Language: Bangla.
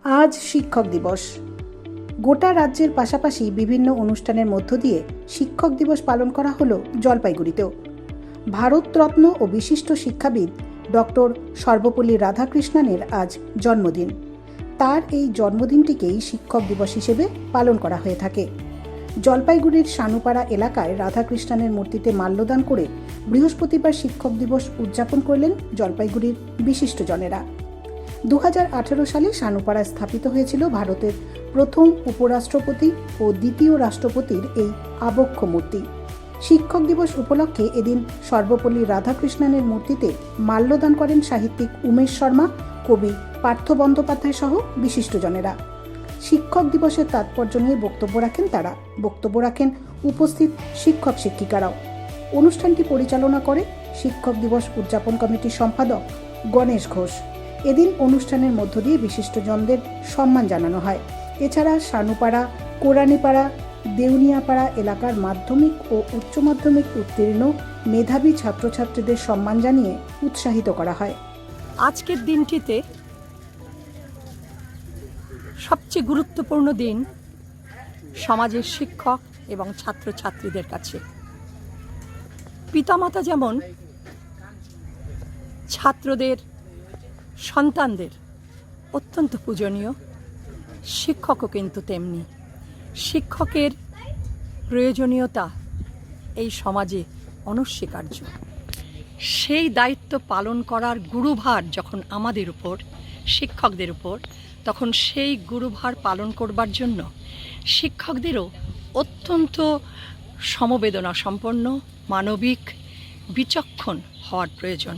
আজ শিক্ষক দিবস। গোটা রাজ্যের পাশাপাশি বিভিন্ন অনুষ্ঠানের মধ্য দিয়ে শিক্ষক দিবস পালন করা হলো জলপাইগুড়িতেও। ভারতরত্ন ও বিশিষ্ট শিক্ষাবিদ ডক্টর সর্বপল্লী রাধাকৃষ্ণনের আজ জন্মদিন। তার এই জন্মদিনটিকেই শিক্ষক দিবস হিসেবে পালন করা হয়ে থাকে। জলপাইগুড়ির সানুপাড়া এলাকায় রাধাকৃষ্ণনের মূর্তিতে মাল্যদান করে বৃহস্পতিবার শিক্ষক দিবস উদযাপন করলেন জলপাইগুড়ির বিশিষ্টজনেরা। 2018 সালে সানুপাড়ায় স্থাপিত হয়েছিল ভারতের প্রথম উপরাষ্ট্রপতি ও দ্বিতীয় রাষ্ট্রপতির এই আবক্ষ মূর্তি। শিক্ষক দিবস উপলক্ষে এদিন সর্বপল্লী রাধাকৃষ্ণনের মূর্তিতে মাল্যদান করেন সাহিত্যিক উমেশ শর্মা, কবি পার্থ বন্দ্যোপাধ্যায় সহ বিশিষ্টজনেরা। শিক্ষক দিবসের তাৎপর্য নিয়ে বক্তব্য রাখেন তারা। বক্তব্য রাখেন উপস্থিত শিক্ষক শিক্ষিকারাও। অনুষ্ঠানটি পরিচালনা করে শিক্ষক দিবস উদযাপন কমিটির সম্পাদক গণেশ ঘোষ। এদিন অনুষ্ঠানের মধ্য দিয়ে বিশিষ্টজনদের সম্মান জানানো হয়। এছাড়া সানুপাড়া, কোরানীপাড়া, দেউনিয়াপাড়া এলাকার মাধ্যমিক ও উচ্চ মাধ্যমিক উত্তীর্ণ মেধাবী ছাত্রছাত্রীদের সম্মান জানিয়ে উৎসাহিত করা হয়। আজকের দিনটিতে সবচেয়ে গুরুত্বপূর্ণ দিন সমাজের শিক্ষক এবং ছাত্রছাত্রীদের কাছে। পিতামাতা যেমন ছাত্রদের, সন্তানদের অত্যন্ত পূজনীয়, শিক্ষকও কিন্তু তেমনি। শিক্ষকের প্রয়োজনীয়তা এই সমাজে অনস্বীকার্য। সেই দায়িত্ব পালন করার গুরুভার যখন আমাদের উপর, শিক্ষকদের উপর, তখন সেই গুরুভার পালন করবার জন্য শিক্ষকদেরও অত্যন্ত সমবেদনা সম্পন্ন, মানবিক, বিচক্ষণ হওয়ার প্রয়োজন।